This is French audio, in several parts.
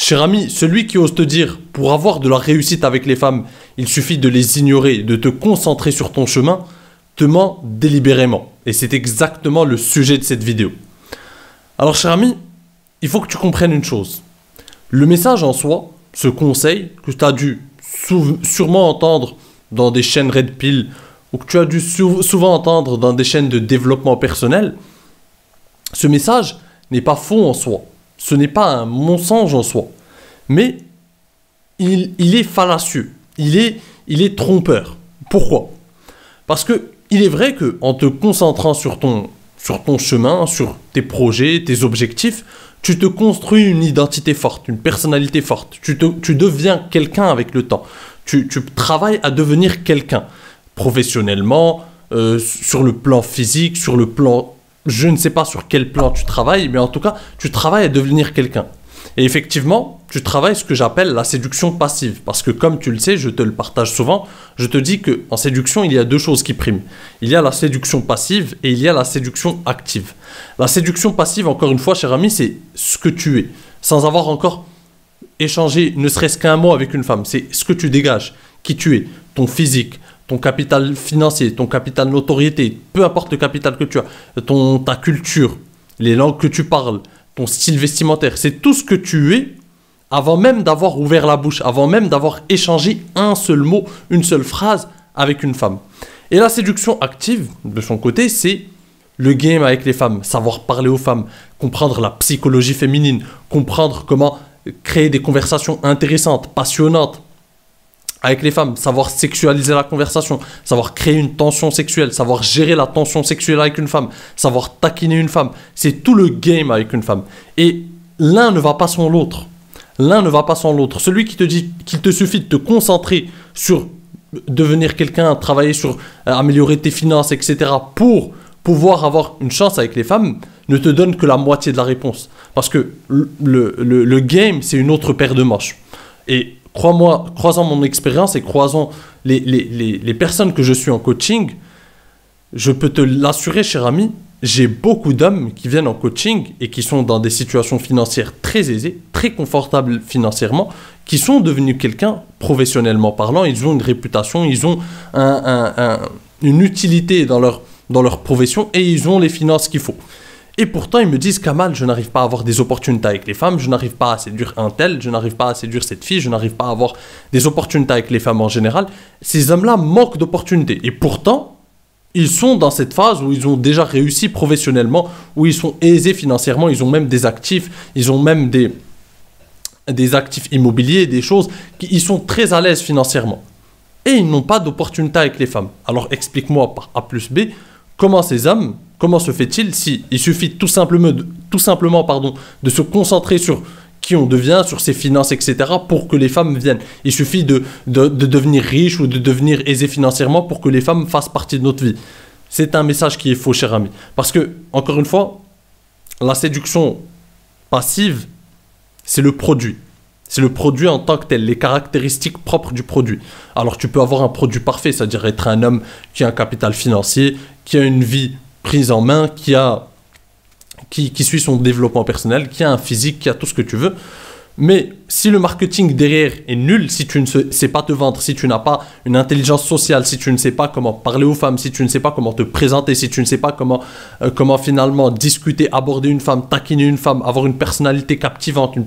Cher ami, celui qui ose te dire, pour avoir de la réussite avec les femmes, il suffit de les ignorer, de te concentrer sur ton chemin, te ment délibérément. Et c'est exactement le sujet de cette vidéo. Alors cher ami, il faut que tu comprennes une chose. Le message en soi, ce conseil que tu as dû sûrement entendre dans des chaînes Red Pill ou que tu as dû souvent entendre dans des chaînes de développement personnel, ce message n'est pas faux en soi. Ce n'est pas un mensonge en soi. Mais il est fallacieux. Il est trompeur. Pourquoi? Parce que il est vrai qu'en te concentrant sur ton chemin, sur tes projets, tes objectifs, tu te construis une identité forte, une personnalité forte. Tu deviens quelqu'un avec le temps. Tu travailles à devenir quelqu'un. Professionnellement, sur le plan physique, sur le plan... Je ne sais pas sur quel plan tu travailles, mais en tout cas, tu travailles à devenir quelqu'un. Et effectivement, tu travailles ce que j'appelle la séduction passive. Parce que comme tu le sais, je te le partage souvent, je te dis qu'en séduction, il y a deux choses qui priment. Il y a la séduction passive et il y a la séduction active. La séduction passive, encore une fois, cher ami, c'est ce que tu es. Sans avoir encore échangé ne serait-ce qu'un mot avec une femme. C'est ce que tu dégages, qui tu es, ton physique, ton capital financier, ton capital notoriété, peu importe le capital que tu as, ta culture, les langues que tu parles, ton style vestimentaire, c'est tout ce que tu es avant même d'avoir ouvert la bouche, avant même d'avoir échangé un seul mot, une seule phrase avec une femme. Et la séduction active, de son côté, c'est le game avec les femmes, savoir parler aux femmes, comprendre la psychologie féminine, comprendre comment créer des conversations intéressantes, passionnantes, avec les femmes, savoir sexualiser la conversation, savoir créer une tension sexuelle, savoir gérer la tension sexuelle avec une femme, savoir taquiner une femme. C'est tout le game avec une femme. Et l'un ne va pas sans l'autre. L'un ne va pas sans l'autre. Celui qui te dit qu'il te suffit de te concentrer sur devenir quelqu'un, travailler sur améliorer tes finances, etc. pour pouvoir avoir une chance avec les femmes, ne te donne que la moitié de la réponse. Parce que le game, c'est une autre paire de manches. Et crois-moi, croisant mon expérience et croisant les personnes que je suis en coaching, je peux te l'assurer, cher ami, j'ai beaucoup d'hommes qui viennent en coaching et qui sont dans des situations financières très aisées, très confortables financièrement, qui sont devenus quelqu'un, professionnellement parlant, ils ont une réputation, ils ont une utilité dans leur profession et ils ont les finances qu'il faut. Et pourtant, ils me disent, Kamal, je n'arrive pas à avoir des opportunités avec les femmes, je n'arrive pas à séduire un tel, je n'arrive pas à séduire cette fille, je n'arrive pas à avoir des opportunités avec les femmes en général. Ces hommes-là manquent d'opportunités. Et pourtant, ils sont dans cette phase où ils ont déjà réussi professionnellement, où ils sont aisés financièrement, ils ont même des actifs, ils ont même des actifs immobiliers, des choses, ils sont très à l'aise financièrement. Et ils n'ont pas d'opportunités avec les femmes. Alors explique-moi par A plus B, comment ces hommes... Comment se fait-il si il suffit tout simplement de se concentrer sur qui on devient, sur ses finances, etc. pour que les femmes viennent. Il suffit de devenir riche ou de devenir aisé financièrement pour que les femmes fassent partie de notre vie. C'est un message qui est faux, cher ami. Parce que, encore une fois, la séduction passive, c'est le produit. C'est le produit en tant que tel, les caractéristiques propres du produit. Alors tu peux avoir un produit parfait, c'est-à-dire être un homme qui a un capital financier, qui a une vie prise en main, qui suit son développement personnel, qui a un physique, qui a tout ce que tu veux. Mais si le marketing derrière est nul, si tu ne sais pas te vendre, si tu n'as pas une intelligence sociale, si tu ne sais pas comment parler aux femmes, si tu ne sais pas comment te présenter, si tu ne sais pas comment finalement discuter, aborder une femme, taquiner une femme, avoir une personnalité captivante, une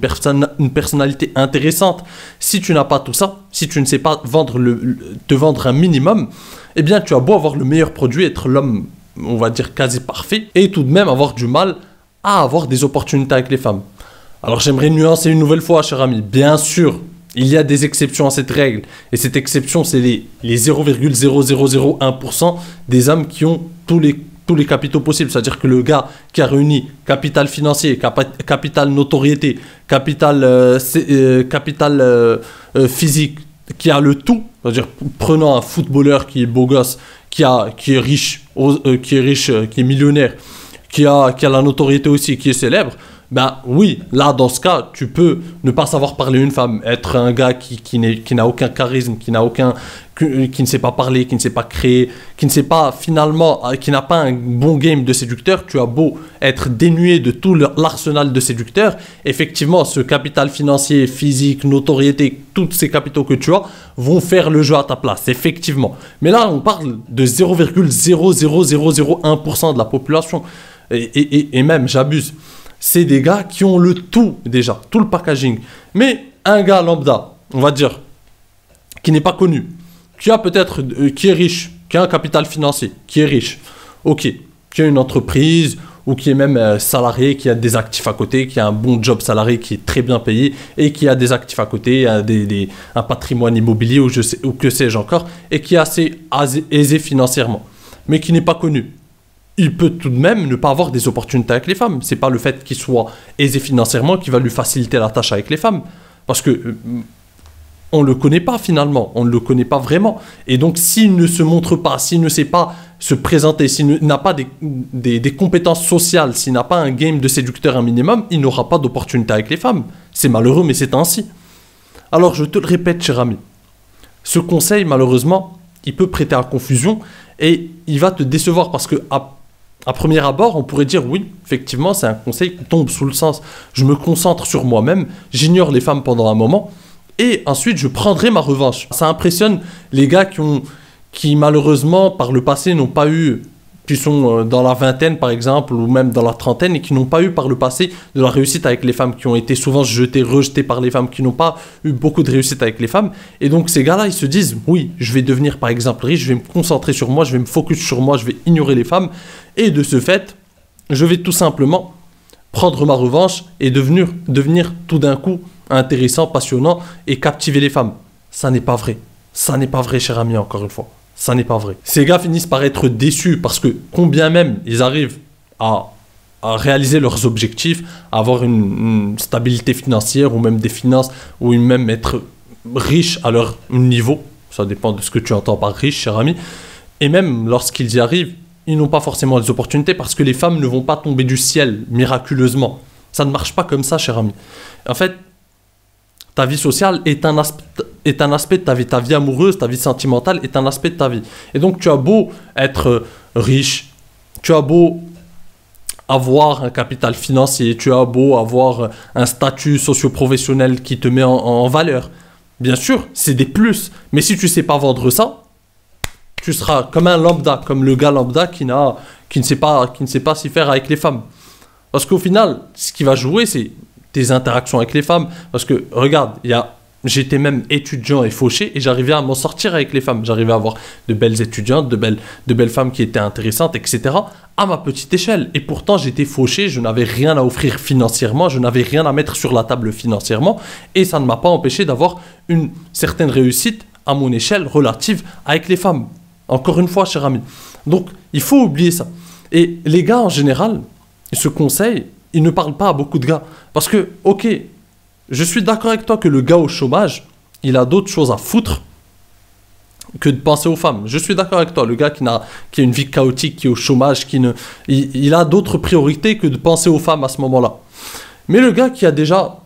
personnalité intéressante, si tu n'as pas tout ça, si tu ne sais pas te vendre un minimum, eh bien tu as beau avoir le meilleur produit, être l'homme, on va dire quasi parfait, et tout de même avoir du mal à avoir des opportunités avec les femmes. Alors j'aimerais nuancer une nouvelle fois, cher ami. Bien sûr, il y a des exceptions à cette règle. Et cette exception, c'est les 0,0001% des hommes qui ont tous les capitaux possibles. C'est-à-dire que le gars qui a réuni capital financier, capital notoriété, capital physique, qui a le tout, c'est-à-dire prenant un footballeur qui est beau gosse, qui est riche, qui est millionnaire, qui a la notoriété aussi, qui est célèbre, Ben oui, là, dans ce cas, tu peux ne pas savoir parler une femme, être un gars qui n'a aucun charisme, qui ne sait pas parler, qui ne sait pas créer, qui ne sait pas finalement, qui n'a pas un bon game de séducteur. Tu as beau être dénué de tout l'arsenal de séducteurs, effectivement, ce capital financier, physique, notoriété, tous ces capitaux que tu as vont faire le jeu à ta place, effectivement. Mais là, on parle de 0,00001% de la population, et même, j'abuse. C'est des gars qui ont le tout déjà, tout le packaging. Mais un gars lambda, on va dire, qui n'est pas connu, qui a peut-être, qui est riche, qui a un capital financier, qui est riche, ok, qui a une entreprise ou qui est même salarié, qui a des actifs à côté, qui a un bon job salarié qui est très bien payé et qui a des actifs à côté, un patrimoine immobilier ou que sais-je encore, et qui est assez aisé financièrement, mais qui n'est pas connu. Il peut tout de même ne pas avoir des opportunités avec les femmes. C'est pas le fait qu'il soit aisé financièrement qui va lui faciliter la tâche avec les femmes. Parce que on ne le connaît pas finalement, on ne le connaît pas vraiment. Et donc s'il ne se montre pas, s'il ne sait pas se présenter, s'il n'a pas des compétences sociales, s'il n'a pas un game de séducteur un minimum, il n'aura pas d'opportunité avec les femmes. C'est malheureux, mais c'est ainsi. Alors je te le répète, cher ami, ce conseil, malheureusement, il peut prêter à confusion et il va te décevoir parce que à premier abord, on pourrait dire oui, effectivement, c'est un conseil qui tombe sous le sens. Je me concentre sur moi-même, j'ignore les femmes pendant un moment, et ensuite je prendrai ma revanche. Ça impressionne les gars qui malheureusement, par le passé, n'ont pas eu, qui sont dans la vingtaine par exemple, ou même dans la trentaine, et qui n'ont pas eu par le passé de la réussite avec les femmes, qui ont été souvent rejetés par les femmes, qui n'ont pas eu beaucoup de réussite avec les femmes. Et donc ces gars-là, ils se disent, oui, je vais devenir par exemple riche, je vais me concentrer sur moi, je vais me focus sur moi, je vais ignorer les femmes. Et de ce fait, je vais tout simplement prendre ma revanche et devenir tout d'un coup intéressant, passionnant et captiver les femmes. Ça n'est pas vrai. Ça n'est pas vrai, cher ami, encore une fois. Ça n'est pas vrai. Ces gars finissent par être déçus parce que combien même ils arrivent à réaliser leurs objectifs, à avoir une stabilité financière ou même des finances ou même être riches à leur niveau. Ça dépend de ce que tu entends par riche, cher ami. Et même lorsqu'ils y arrivent, ils n'ont pas forcément les opportunités parce que les femmes ne vont pas tomber du ciel miraculeusement. Ça ne marche pas comme ça, cher ami. En fait, ta vie sociale est un aspect de ta vie. Ta vie amoureuse, ta vie sentimentale est un aspect de ta vie. Et donc, tu as beau être riche, tu as beau avoir un capital financier, tu as beau avoir un statut socio-professionnel qui te met en valeur. Bien sûr, c'est des plus. Mais si tu ne sais pas vendre ça, tu seras comme un lambda, comme le gars lambda qui ne sait pas s'y faire avec les femmes. Parce qu'au final, ce qui va jouer, c'est tes interactions avec les femmes. Parce que, regarde, j'étais même étudiant et fauché et j'arrivais à m'en sortir avec les femmes. J'arrivais à avoir de belles étudiantes, de belles femmes qui étaient intéressantes, etc. à ma petite échelle. Et pourtant, j'étais fauché, je n'avais rien à offrir financièrement, je n'avais rien à mettre sur la table financièrement. Et ça ne m'a pas empêché d'avoir une certaine réussite à mon échelle relative avec les femmes. Encore une fois, cher ami. Donc, il faut oublier ça. Et les gars, en général, ce conseil, ils ne parlent pas à beaucoup de gars. Parce que, ok, je suis d'accord avec toi que le gars au chômage, il a d'autres choses à foutre que de penser aux femmes. Je suis d'accord avec toi. Le gars qui a une vie chaotique, qui est au chômage, il a d'autres priorités que de penser aux femmes à ce moment-là. Mais le gars qui a déjà,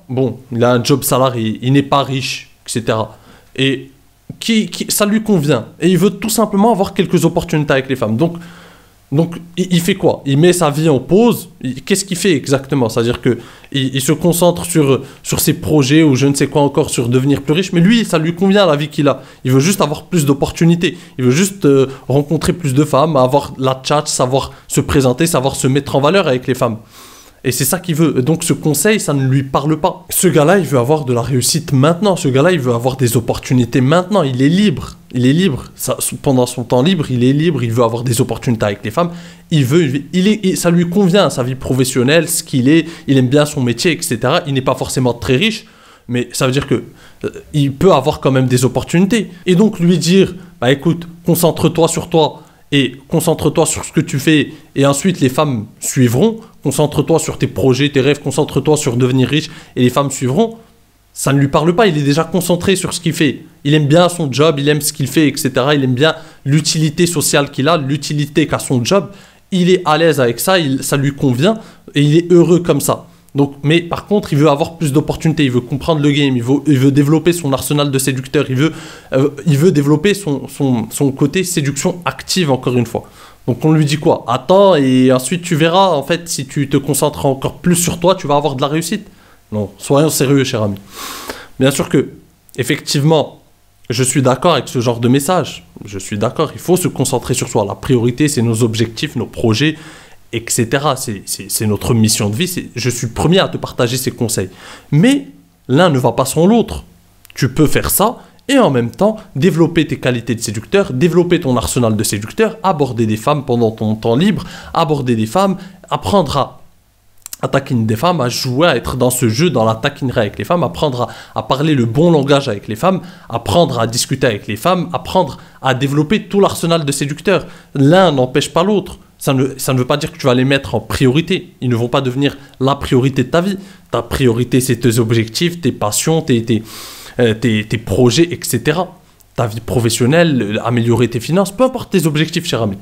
il a un job salarié, il n'est pas riche, etc. Et ça lui convient. Et il veut tout simplement avoir quelques opportunités avec les femmes. Donc il fait quoi? Il met sa vie en pause. Qu'est-ce qu'il fait exactement? C'est-à-dire qu'il se concentre sur ses projets ou je ne sais quoi encore, sur devenir plus riche. Mais lui, ça lui convient la vie qu'il a. Il veut juste avoir plus d'opportunités. Il veut juste rencontrer plus de femmes, avoir la tchatch, savoir se présenter, savoir se mettre en valeur avec les femmes. Et c'est ça qu'il veut. Donc ce conseil, ça ne lui parle pas. Ce gars-là, il veut avoir de la réussite maintenant. Ce gars-là, il veut avoir des opportunités maintenant. Il est libre. Il est libre. Pendant son temps libre, il est libre. Il veut avoir des opportunités avec les femmes. Ça lui convient, sa vie professionnelle, ce qu'il est. Il aime bien son métier, etc. Il n'est pas forcément très riche, mais ça veut dire que il peut avoir quand même des opportunités. Et donc lui dire, écoute, concentre-toi sur toi et concentre-toi sur ce que tu fais et ensuite les femmes suivront. Concentre-toi sur tes projets, tes rêves, concentre-toi sur devenir riche et les femmes suivront. Ça ne lui parle pas, il est déjà concentré sur ce qu'il fait. Il aime bien son job, il aime ce qu'il fait, etc. Il aime bien l'utilité sociale qu'il a, l'utilité qu'a son job. Il est à l'aise avec ça, ça lui convient et il est heureux comme ça. Donc, mais par contre, il veut avoir plus d'opportunités, il veut comprendre le game, il veut développer son arsenal de séducteurs, il veut développer son côté séduction active, encore une fois. Donc on lui dit quoi? Attends, et ensuite tu verras, en fait, si tu te concentres encore plus sur toi, tu vas avoir de la réussite. Non, soyons sérieux, cher ami. Bien sûr que, effectivement, je suis d'accord avec ce genre de message. Je suis d'accord, il faut se concentrer sur soi. La priorité, c'est nos objectifs, nos projets, etc. C'est notre mission de vie. Je suis le premier à te partager ces conseils. Mais l'un ne va pas sans l'autre. Tu peux faire ça et en même temps développer tes qualités de séducteur, développer ton arsenal de séducteur, aborder des femmes pendant ton temps libre, aborder des femmes, apprendre à taquiner des femmes, à jouer, à être dans ce jeu, dans la taquinerie avec les femmes, apprendre à parler le bon langage avec les femmes, apprendre à discuter avec les femmes, apprendre à développer tout l'arsenal de séducteurs. L'un n'empêche pas l'autre. Ça ne veut pas dire que tu vas les mettre en priorité. Ils ne vont pas devenir la priorité de ta vie. Ta priorité, c'est tes objectifs, tes passions, tes projets, etc. Ta vie professionnelle, améliorer tes finances, peu importe tes objectifs, cher ami.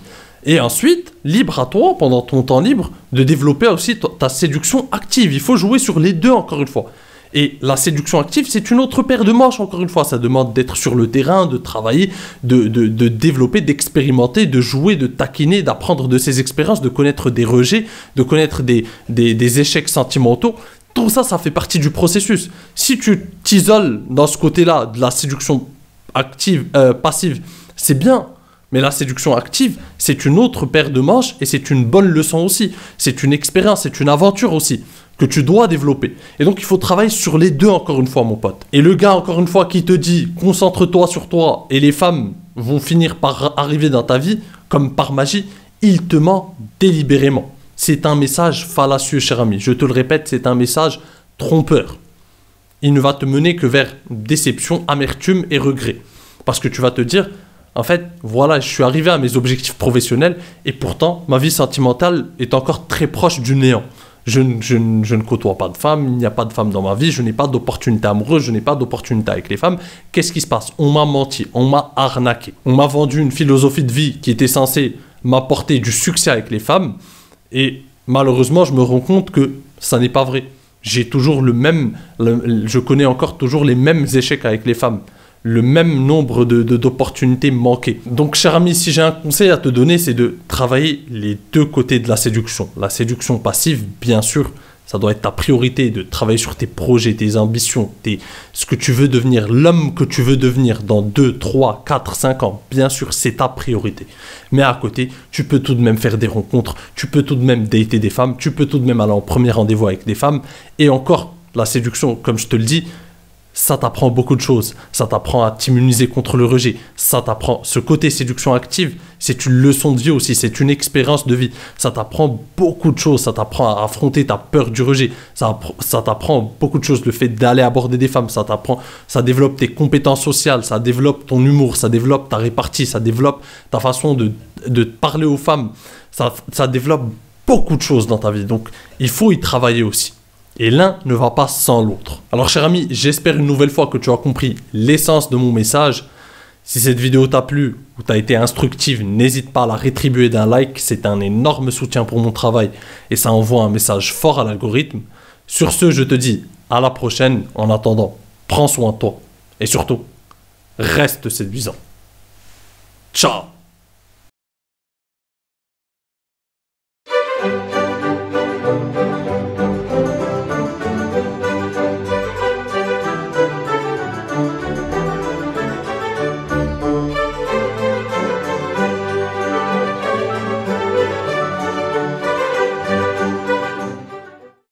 Et ensuite, libre à toi, pendant ton temps libre, de développer aussi ta séduction active. Il faut jouer sur les deux, encore une fois. Et la séduction active, c'est une autre paire de manches, encore une fois. Ça demande d'être sur le terrain, de travailler, de développer, d'expérimenter, de jouer, de taquiner, d'apprendre de ses expériences, de connaître des rejets, de connaître des échecs sentimentaux. Tout ça, ça fait partie du processus. Si tu t'isoles dans ce côté-là de la séduction active, passive, c'est bien. Mais la séduction active, c'est une autre paire de manches et c'est une bonne leçon aussi. C'est une expérience, c'est une aventure aussi que tu dois développer. Et donc, il faut travailler sur les deux, encore une fois, mon pote. Et le gars, encore une fois, qui te dit « concentre-toi sur toi » et les femmes vont finir par arriver dans ta vie, comme par magie, il te ment délibérément. C'est un message fallacieux, cher ami. Je te le répète, c'est un message trompeur. Il ne va te mener que vers déception, amertume et regret. Parce que tu vas te dire... En fait, voilà, je suis arrivé à mes objectifs professionnels et pourtant, ma vie sentimentale est encore très proche du néant. Je ne côtoie pas de femmes, il n'y a pas de femmes dans ma vie, je n'ai pas d'opportunité amoureuse, je n'ai pas d'opportunité avec les femmes. Qu'est-ce qui se passe? On m'a menti, on m'a arnaqué. On m'a vendu une philosophie de vie qui était censée m'apporter du succès avec les femmes et malheureusement, je me rends compte que ça n'est pas vrai. J'ai toujours je connais encore toujours les mêmes échecs avec les femmes. Le même nombre d'opportunités manquées. Donc, cher ami, si j'ai un conseil à te donner, c'est de travailler les deux côtés de la séduction. La séduction passive, bien sûr, ça doit être ta priorité, de travailler sur tes projets, tes ambitions, ce que tu veux devenir, l'homme que tu veux devenir dans 2, 3, 4, 5 ans. Bien sûr, c'est ta priorité. Mais à côté, tu peux tout de même faire des rencontres, tu peux tout de même dater des femmes, tu peux tout de même aller en premier rendez-vous avec des femmes. Et encore, la séduction, comme je te le dis, ça t'apprend beaucoup de choses. Ça t'apprend à t'immuniser contre le rejet. Ça t'apprend... Ce côté séduction active, c'est une leçon de vie aussi. C'est une expérience de vie. Ça t'apprend beaucoup de choses. Ça t'apprend à affronter ta peur du rejet. Ça t'apprend beaucoup de choses. Le fait d'aller aborder des femmes, ça développe tes compétences sociales. Ça développe ton humour. Ça développe ta répartie. Ça développe ta façon de parler aux femmes. Ça développe beaucoup de choses dans ta vie. Donc, il faut y travailler aussi. Et l'un ne va pas sans l'autre. Alors, cher ami, j'espère une nouvelle fois que tu as compris l'essence de mon message. Si cette vidéo t'a plu ou t'a été instructive, n'hésite pas à la rétribuer d'un like. C'est un énorme soutien pour mon travail et ça envoie un message fort à l'algorithme. Sur ce, je te dis à la prochaine. En attendant, prends soin de toi et surtout, reste séduisant. Ciao!